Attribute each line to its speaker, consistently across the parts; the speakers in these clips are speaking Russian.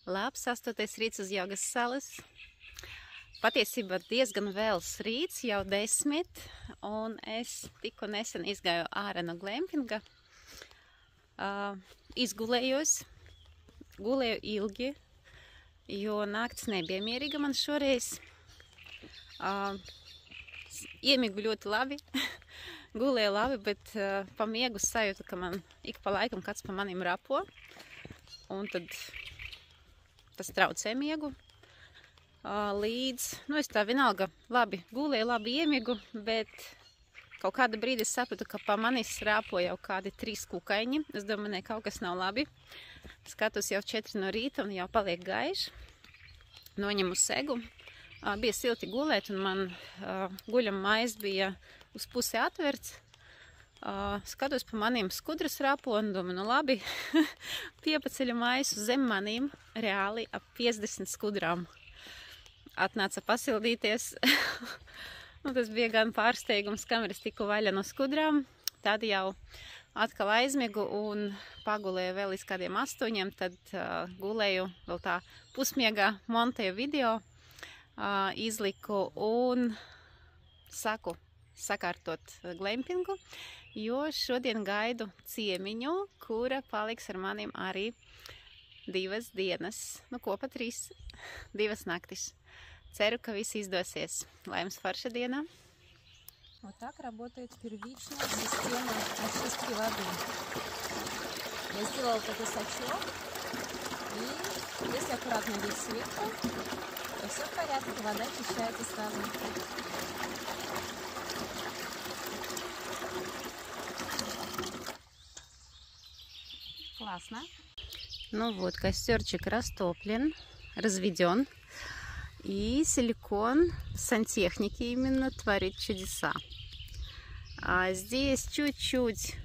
Speaker 1: Labs 8. rīts uz Jogas salas. Patiesībā diezgan vēls rīts, jau 10, un es tikko nesen izgāju ārā no glampinga. Izgulējos, gulēju ilgi, jo nakts nebija mierīga man šoreiz. Iemigu ļoti labi, gulēju labi, bet pa miegu sajūtu, ka man ik pa laikam kāds pa manim rapo, un tad tas traucē miegu. Es tā vienalga labi gulēju, labi iemigu, bet kaut kāda brīdi es sapratu, ka pa manis rāpo jau kādi 3 kukaiņi. Es domāju, ne, kaut kas nav labi. Skatos jau 4 no rīta un jau paliek gaiši. Noņemu segu. Bija silti gulēt un man guļam maiz bija uz pusi atverts. Skatos pa maniem skudras rāpo un domāju, nu labi, piepaceļu maisu zem manīm reāli ap 50 skudrām. Atnāca pasildīties. Tas bija gan pārsteigums, kamēr es tiku vaļa no skudrām. Tad jau atkal aizmigu un pagulēju vēl līdz kādiem 8, tad gulēju vēl tā pusmiegā, montēju video, izliku un saku sakārtot glampingu, jo šodien gaidu ciemiņu, kura paliks ar manim arī 2 dienas, kopā 3, 2 naktis. Ceru, ka viss издosies. Лаймс фарша Диана.
Speaker 2: Вот так работает первичная система очистки воды. Я сделала такой сачок, и если аккуратно лить сверху, то все в порядке, вода очищается сразу.
Speaker 1: Классно. Ну вот, костерчик растоплен, разведен. И силикон сантехники именно творит чудеса. Здесь чуть-чуть,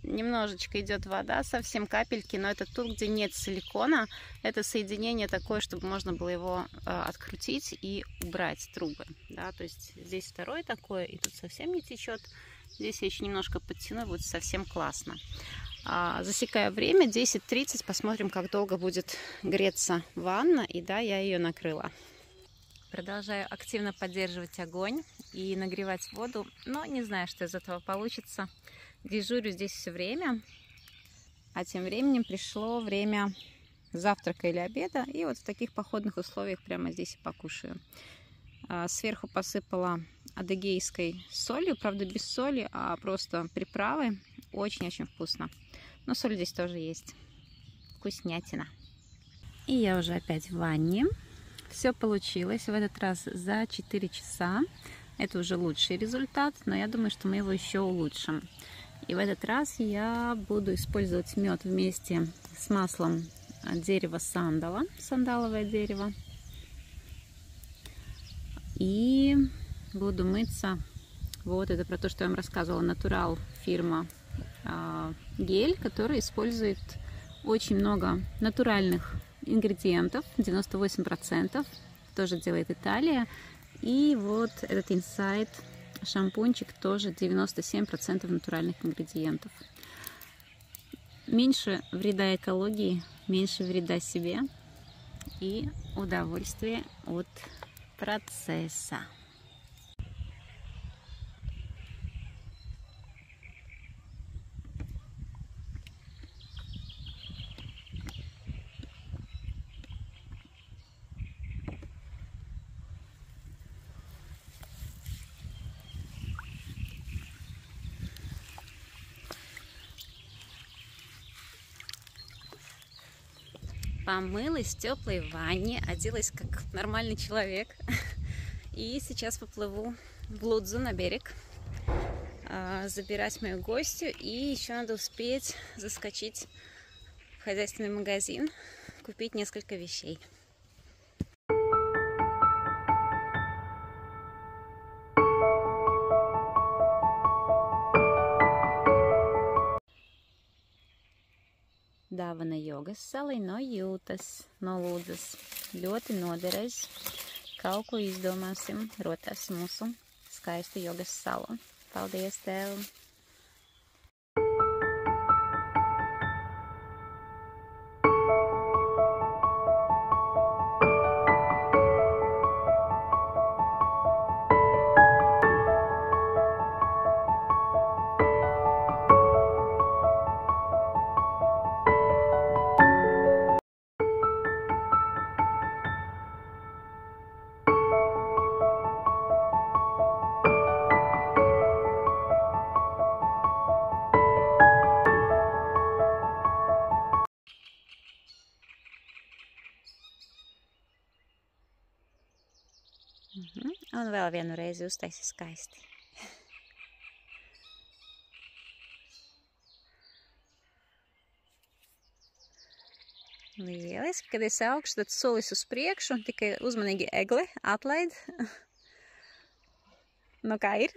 Speaker 1: немножечко идет вода, совсем капельки, но это тут, где нет силикона. Это соединение такое, чтобы можно было его открутить и убрать трубы. Да, то есть здесь второе такое, и тут совсем не течет. Здесь я еще немножко подтяну, будет совсем классно. Засекаю время, 10:30, посмотрим, как долго будет греться ванна. И да, я ее накрыла. Продолжаю активно поддерживать огонь и нагревать воду, но не знаю, что из этого получится. Дежурю здесь все время, а тем временем пришло время завтрака или обеда, и вот в таких походных условиях прямо здесь и покушаю. Сверху посыпала адыгейской солью, правда без соли, а просто приправы. Очень-очень вкусно. Но соль здесь тоже есть. Вкуснятина. И я уже опять в ванне. Все получилось в этот раз за 4 часа. Это уже лучший результат, но я думаю, что мы его еще улучшим. И в этот раз я буду использовать мед вместе с маслом дерева сандала, сандаловое дерево. И буду мыться. Вот это про то, что я вам рассказывала. Натурал фирма гель, который использует очень много натуральных ингредиентов, 98%, тоже делает Италия. И вот этот Inside шампунчик тоже 97% натуральных ингредиентов. Меньше вреда экологии, меньше вреда себе и удовольствие от процесса. Помылась в теплой ванне, оделась как нормальный человек. И сейчас поплыву в Лудзу на берег, забирать мою гостью. И еще надо успеть заскочить в хозяйственный магазин, купить несколько вещей. Dāvana jogas salai no jūtas, no Lūdzas. Ļoti noderēs. Kaut ko izdomāsim, rotas mūsu skaistu jogas salu. Paldies tev! Un vēl vienu reizi uztaisi skaisti. Lieliski, kad esi augsts, tad solis uz priekšu un tikai uzmanīgi egle atlaid. Nu kā ir?